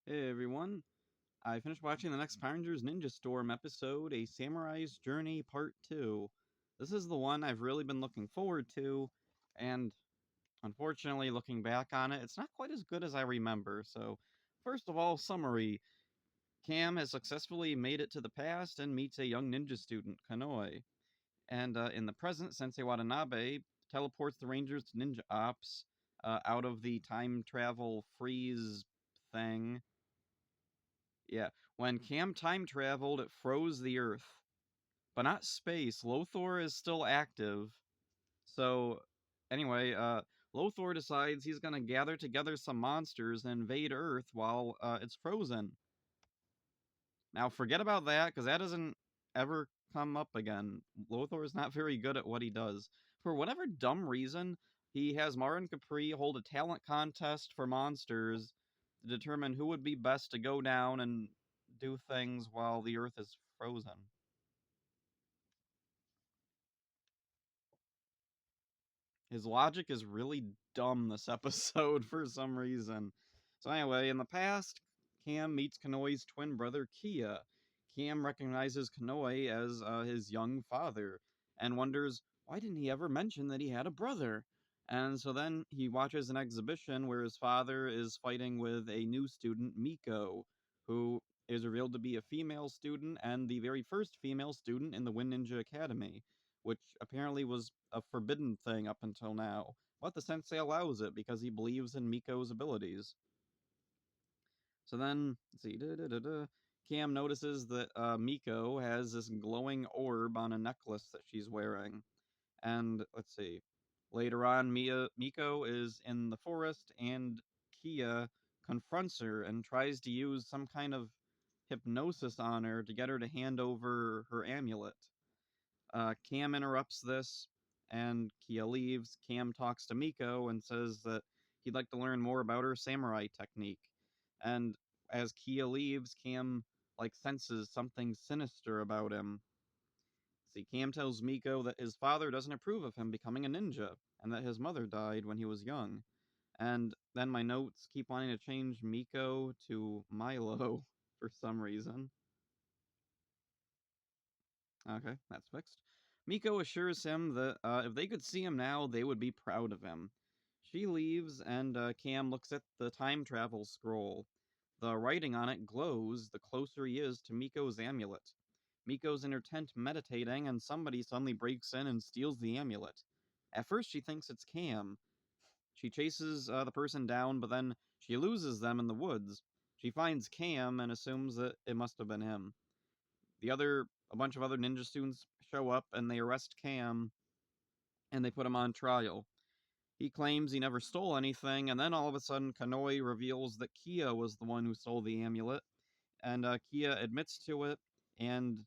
Hey everyone, I finished watching the next Power Rangers Ninja Storm episode, A Samurai's Journey Part 2. This is the one I've really been looking forward to, and unfortunately, looking back on it, it's not quite as good as I remember. So, first of all, summary Cam has successfully made it to the past and meets a young ninja student, Kanoi. And in the present, Sensei Watanabe teleports the Rangers to Ninja Ops out of the time travel freeze thing. Yeah, when Cam time traveled, it froze the Earth, but not space. Lothor is still active. So, anyway, Lothor decides he's gonna gather together some monsters and invade Earth while it's frozen. Now, forget about that, because that doesn't ever come up again. Lothor is not very good at what he does. For whatever dumb reason, he has Mara and Capri hold a talent contest for monsters to determine who would be best to go down and do things while the Earth is frozen. His logic is really dumb this episode for some reason. So anyway, in the past, Cam meets Kanoi's twin brother Kia. Cam recognizes Kanoi as his young father and wonders why didn't he ever mention that he had a brother? And so then he watches an exhibition where his father is fighting with a new student, Miko, who is revealed to be a female student and the very first female student in the Wind Ninja Academy, which apparently was a forbidden thing up until now. But the sensei allows it because he believes in Miko's abilities. So then, let's see, Cam notices that Miko has this glowing orb on a necklace that she's wearing. And let's see, later on, Miko is in the forest and Kia confronts her and tries to use some kind of hypnosis on her to get her to hand over her amulet. Cam interrupts this, and Kia leaves. Cam talks to Miko and says that he'd like to learn more about her samurai technique. And as Kia leaves, Cam senses something sinister about him. See, Cam tells Miko that his father doesn't approve of him becoming a ninja, and that his mother died when he was young. And then my notes keep wanting to change Miko to Milo for some reason. Okay, that's fixed. Miko assures him that if they could see him now, they would be proud of him. She leaves, and Cam looks at the time travel scroll. The writing on it glows the closer he is to Miko's amulet. Miko's in her tent meditating, and somebody suddenly breaks in and steals the amulet. At first, she thinks it's Cam. She chases the person down, but then she loses them in the woods. She finds Cam and assumes that it must have been him. A bunch of other ninja students show up and they arrest Cam and they put him on trial. He claims he never stole anything, and then all of a sudden Kanoi reveals that Kia was the one who stole the amulet, and Kia admits to it, and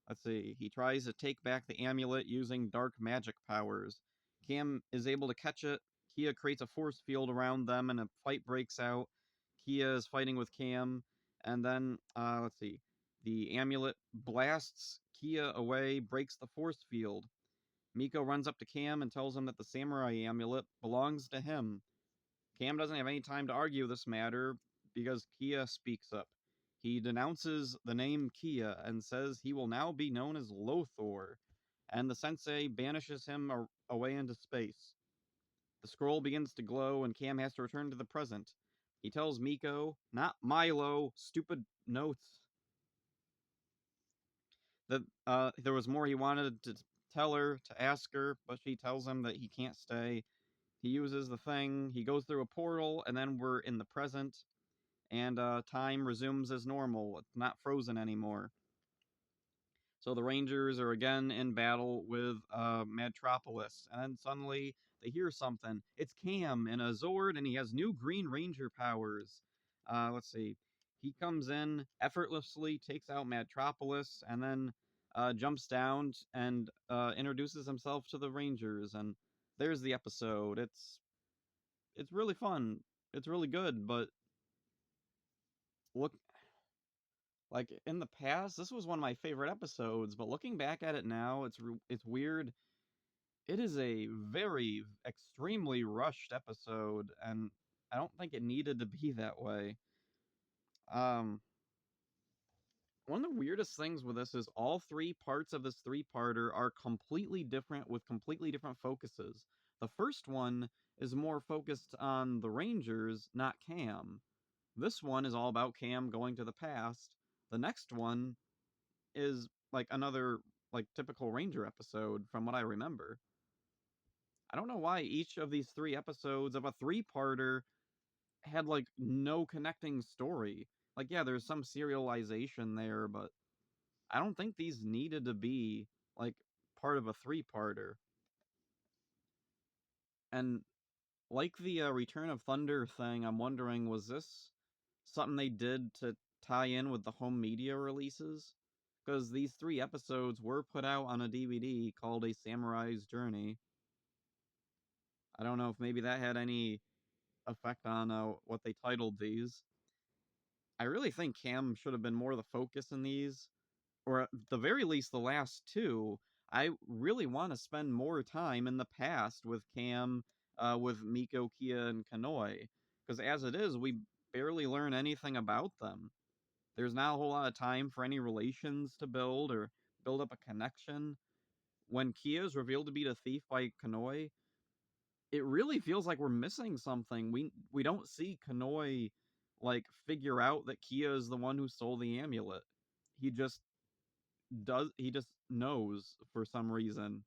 let's see, he tries to take back the amulet using dark magic powers. Cam is able to catch it. Kia creates a force field around them, and a fight breaks out. Kia is fighting with Cam, and then let's see, the amulet blasts Kia away, breaks the force field. Miko runs up to Cam and tells him that the samurai amulet belongs to him. Cam doesn't have any time to argue this matter because Kia speaks up. He denounces the name Kia and says he will now be known as Lothor, and the sensei banishes him away into space. The scroll begins to glow, and Cam has to return to the present. He tells Miko, not Milo, stupid notes, that there was more he wanted to tell her, to ask her, but she tells him that he can't stay. He uses the thing, he goes through a portal, and then we're in the present, and time resumes as normal. It's not frozen anymore. So the Rangers are again in battle with Madtropolis, and then suddenly they hear something. It's Cam in a Zord, and he has new Green Ranger powers. Let's see. He comes in effortlessly, takes out Madtropolis, and then jumps down and introduces himself to the Rangers. And there's the episode. It's really fun. It's really good, but look, in the past, this was one of my favorite episodes, but looking back at it now, it's weird. It is a very extremely rushed episode, and I don't think it needed to be that way. Um, one of the weirdest things with this is all three parts of this three-parter are completely different with completely different focuses. The first one is more focused on the Rangers, not Cam. This one is all about Cam going to the past. The next one is like another like typical Ranger episode from what I remember. I don't know why each of these three episodes of a three-parter had like no connecting story. Like yeah, there's some serialization there, but I don't think these needed to be like part of a three-parter. And like the Return of Thunder thing, I'm wondering was this something they did to tie in with the home media releases? Because these three episodes were put out on a DVD called A Samurai's Journey. I don't know if maybe that had any effect on what they titled these. I really think Cam should have been more the focus in these, or at the very least, the last two. I really want to spend more time in the past with Cam, with Miko, Kia, and Kanoi, because as it is, we barely learn anything about them. There's not a whole lot of time for any relations to build or build up a connection. When Kia is revealed to be the thief by Kanoi, it really feels like we're missing something. We don't see Kanoi like figure out that Kia is the one who stole the amulet. He just he just knows for some reason.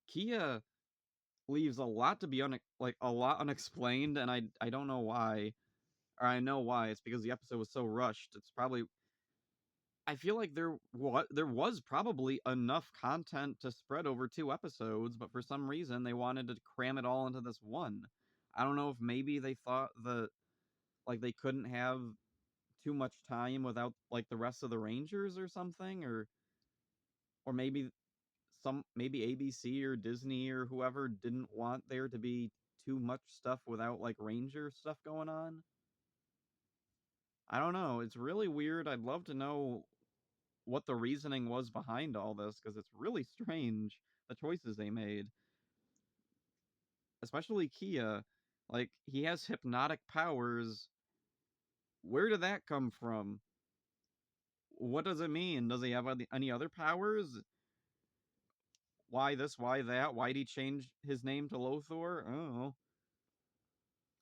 Kia leaves a lot to be like a lot unexplained, and I don't know why. Or I know why. It's because the episode was so rushed. It's probably I feel like there was probably enough content to spread over two episodes, but for some reason they wanted to cram it all into this one. I don't know if maybe they thought that like they couldn't have too much time without like the rest of the Rangers or something, or maybe maybe ABC or Disney or whoever didn't want there to be too much stuff without like Ranger stuff going on. I don't know. It's really weird. I'd love to know what the reasoning was behind all this because it's really strange the choices they made, especially Kia. Like he has hypnotic powers. Where did that come from? What does it mean? Does he have any other powers? Why this? Why that? Why'd he change his name to Lothor? I don't know.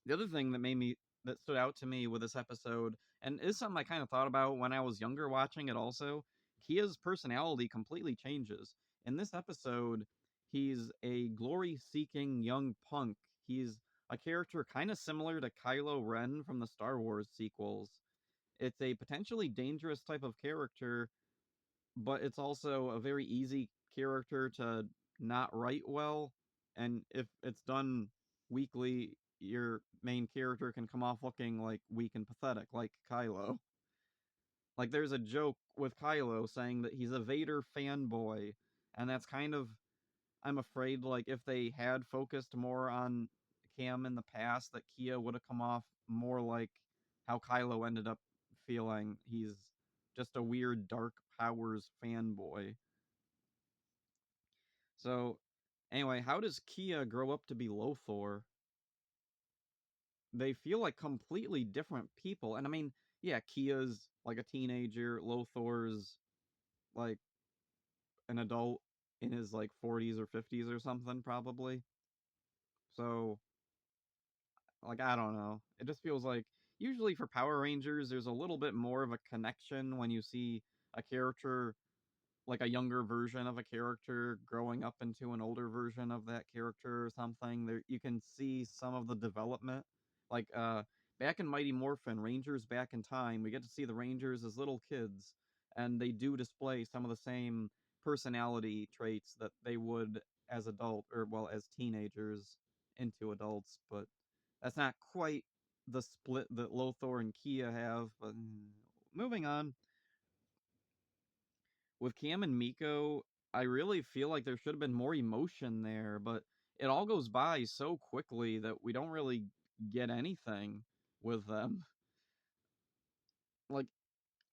The other thing that stood out to me with this episode, and is something I kind of thought about when I was younger watching it also, Kia's personality completely changes. In this episode, he's a glory-seeking young punk. He's a character kind of similar to Kylo Ren from the Star Wars sequels. It's a potentially dangerous type of character, but it's also a very easy character to not write well. And if it's done weakly, your main character can come off looking like weak and pathetic, like Kylo. Like there's a joke with Kylo saying that he's a Vader fanboy, and that's kind of I'm afraid like if they had focused more on Cam in the past, that Kia would have come off more like how Kylo ended up feeling. He's just a weird dark powers fanboy. So, anyway, how does Kia grow up to be Lothor? They feel like completely different people. And I mean, yeah, Kia's like a teenager, Lothor's like an adult in his like 40s or 50s or something, probably. So, like, I don't know. It just feels like usually for Power Rangers, there's a little bit more of a connection when you see a character like a younger version of a character growing up into an older version of that character or something. There you can see some of the development. Like back in Mighty Morphin, Rangers Back in Time, we get to see the Rangers as little kids, and they do display some of the same personality traits that they would as adult or well as teenagers into adults, but that's not quite the split that Lothor and Kia have. But moving on, with Cam and Miko, I really feel like there should have been more emotion there, but it all goes by so quickly that we don't really get anything with them. Like,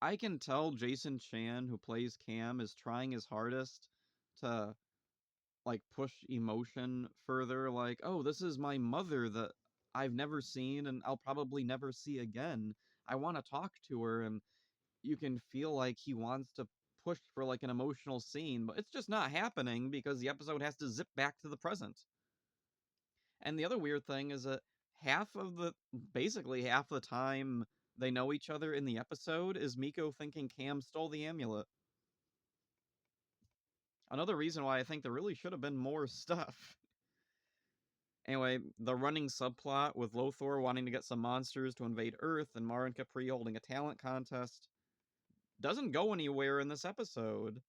I can tell Jason Chan, who plays Cam, is trying his hardest to, like, push emotion further. Like, oh, this is my mother that I've never seen and I'll probably never see again. I want to talk to her, and you can feel like he wants to push for like an emotional scene, but it's just not happening because the episode has to zip back to the present. And the other weird thing is that basically half the time they know each other in the episode is Miko thinking Cam stole the amulet. Another reason why I think there really should have been more stuff. Anyway, the running subplot with Lothor wanting to get some monsters to invade Earth and Mara and Capri holding a talent contest doesn't go anywhere in this episode.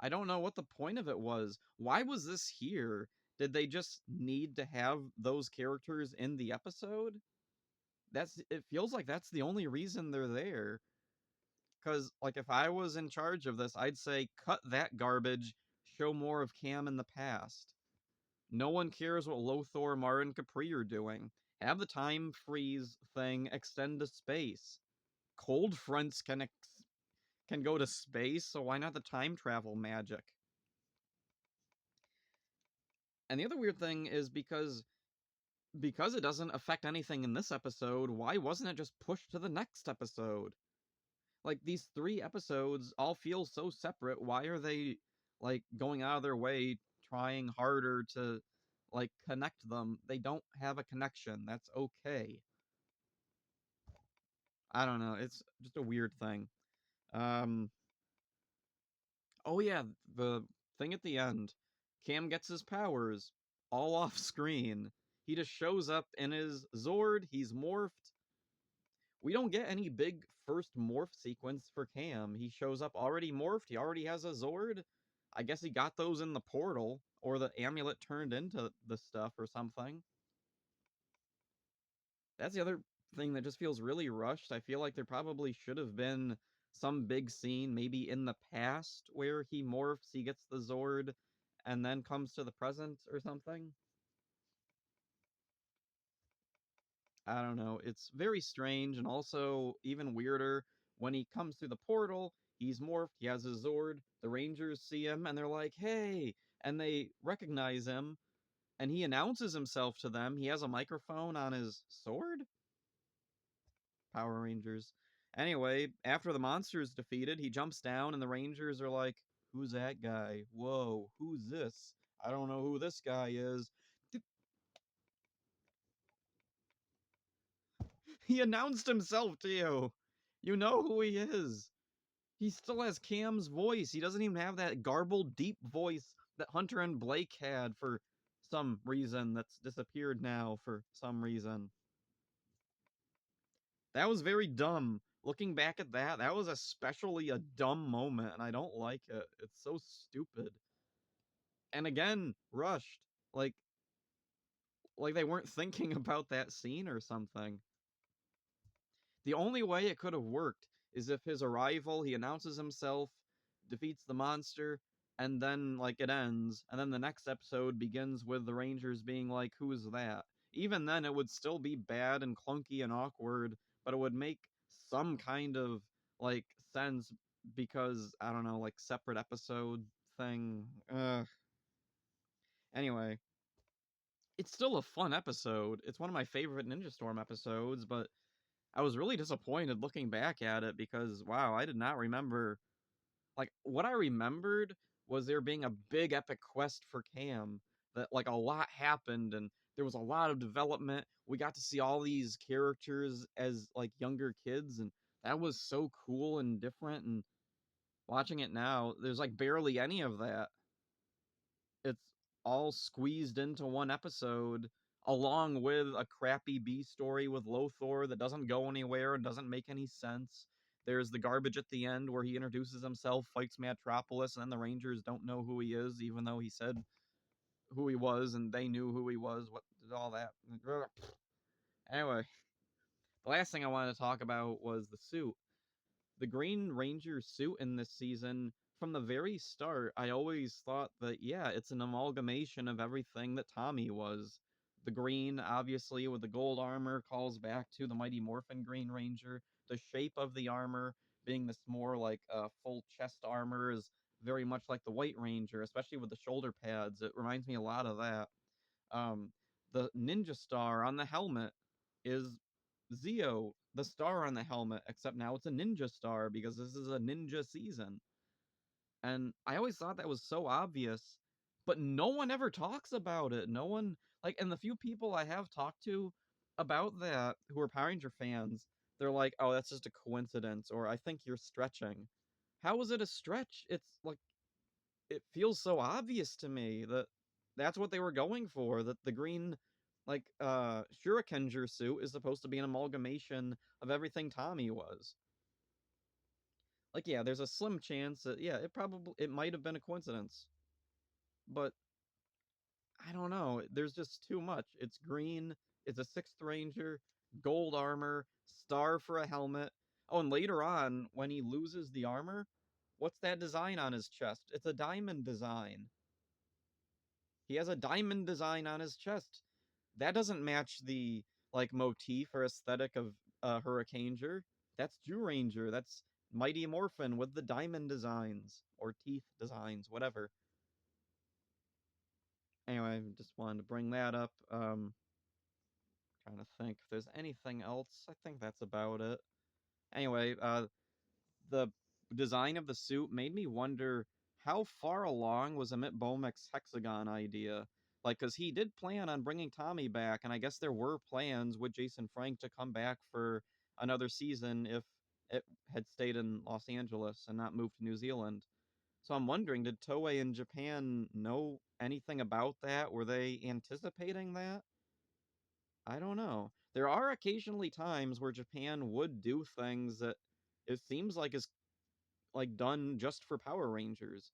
I don't know what the point of it was. Why was this here? Did they just need to have those characters in the episode? It feels like that's the only reason they're there. Cuz like if I was in charge of this, I'd say cut that garbage, show more of Cam in the past. No one cares what Lothor, Mara, and Capri are doing. Have the time freeze thing extend to space. Cold fronts can go to space, so why not the time travel magic? And the other weird thing is because it doesn't affect anything in this episode, why wasn't it just pushed to the next episode? Like these 3 episodes all feel so separate. Why are they like going out of their way trying harder to like connect them? They don't have a connection. That's okay. I don't know. It's just a weird thing. Um oh yeah, the thing at the end. Cam gets his powers all off screen. He just shows up in his Zord, he's morphed. We don't get any big first morph sequence for Cam. He shows up already morphed, he already has a Zord. I guess he got those in the portal, or the amulet turned into the stuff or something. That's the other thing that just feels really rushed. I feel like there probably should have been some big scene, maybe in the past, where he morphs, he gets the Zord, and then comes to the present or something. I don't know. It's very strange and also even weirder when he comes through the portal. He's morphed, he has his Zord. The Rangers see him and they're like, hey! And they recognize him and he announces himself to them. He has a microphone on his sword? Power Rangers. Anyway, after the monster is defeated, he jumps down and the Rangers are like, who's that guy? Whoa, who's this? I don't know who this guy is. He announced himself to you. You know who he is. He still has Cam's voice. He doesn't even have that garbled, deep voice that Hunter and Blake had for some reason that's disappeared now for some reason. That was very dumb. Looking back at that, that was especially a dumb moment, and I don't like it. It's so stupid. And again, rushed. Like like they weren't thinking about that scene or something. The only way it could have worked is if his arrival, he announces himself, defeats the monster, and then like it ends, and then the next episode begins with the Rangers being like, "Who's that?" Even then, it would still be bad and clunky and awkward, but it would make some kind of like sense because I don't know, like separate episode thing. Anyway, it's still a fun episode. It's one of my favorite Ninja Storm episodes, but I was really disappointed looking back at it because, wow, I did not remember. Like, what I remembered was there being a big epic quest for Cam, that, like, a lot happened and there was a lot of development. We got to see all these characters as, like, younger kids, and that was so cool and different. And watching it now, there's, like, barely any of that. It's all squeezed into one episode along with a crappy B story with Lothor that doesn't go anywhere and doesn't make any sense. There's the garbage at the end where he introduces himself, fights Metropolis, and then the Rangers don't know who he is, even though he said who he was and they knew who he was. What all that? Anyway, the last thing I wanted to talk about was the suit. The Green Ranger suit in this season, from the very start, I always thought that, yeah, it's an amalgamation of everything that Tommy was. The green, obviously, with the gold armor, calls back to the Mighty Morphin Green Ranger. The shape of the armor being this more like full chest armor is very much like the White Ranger, especially with the shoulder pads. It reminds me a lot of that. Um, the ninja star on the helmet is Zeo, the star on the helmet, except now it's a ninja star because this is a ninja season. And I always thought that was so obvious, but no one ever talks about it. No one, like, and the few people I have talked to about that who are Power Ranger fans, they're like, oh, that's just a coincidence, or I think you're stretching. How is it a stretch? It's like, it feels so obvious to me that that's what they were going for, that the green, like, Shurikenger suit is supposed to be an amalgamation of everything Tommy was. Like, yeah, there's a slim chance that, yeah, it might have been a coincidence. But I don't know. There's just too much. It's green. It's a sixth ranger, gold armor, star for a helmet. Oh, and later on, when he loses the armor, what's that design on his chest? It's a diamond design. He has a diamond design on his chest. That doesn't match the like motif or aesthetic of Hurricaneger. That's Ranger. That's Mighty Morphin with the diamond designs or teeth designs, whatever. Anyway, just wanted to bring that up. Trying to think if there's anything else. I think that's about it. Anyway, the design of the suit made me wonder how far along was Amit Bomek's hexagon idea. Like, because he did plan on bringing Tommy back, and I guess there were plans with Jason Frank to come back for another season if it had stayed in Los Angeles and not moved to New Zealand. So I'm wondering, did Toei in Japan know anything about that? Were they anticipating that? I don't know. There are occasionally times where Japan would do things that it seems like is like done just for Power Rangers,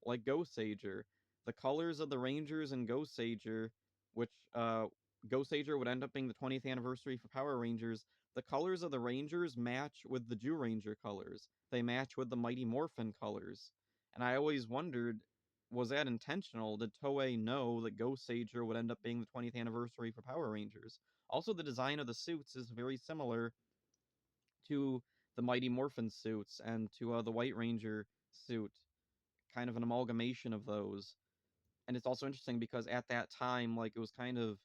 like Goseiger. The colors of the Rangers in Goseiger, which Goseiger would end up being the 20th anniversary for Power Rangers. The colors of the Rangers match with the Ranger colors. They match with the Mighty Morphin colors. And I always wondered, was that intentional? Did Toei know that Goseiger would end up being the 20th anniversary for Power Rangers? Also, the design of the suits is very similar to the Mighty Morphin suits and to the White Ranger suit, kind of an amalgamation of those. And it's also interesting because at that time, like, it was kind of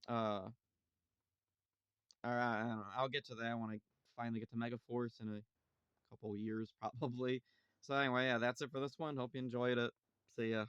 uh I don't know, I'll get to that when I finally get to Megaforce in a couple years probably. So anyway, yeah, that's it for this one. Hope you enjoyed it. See ya.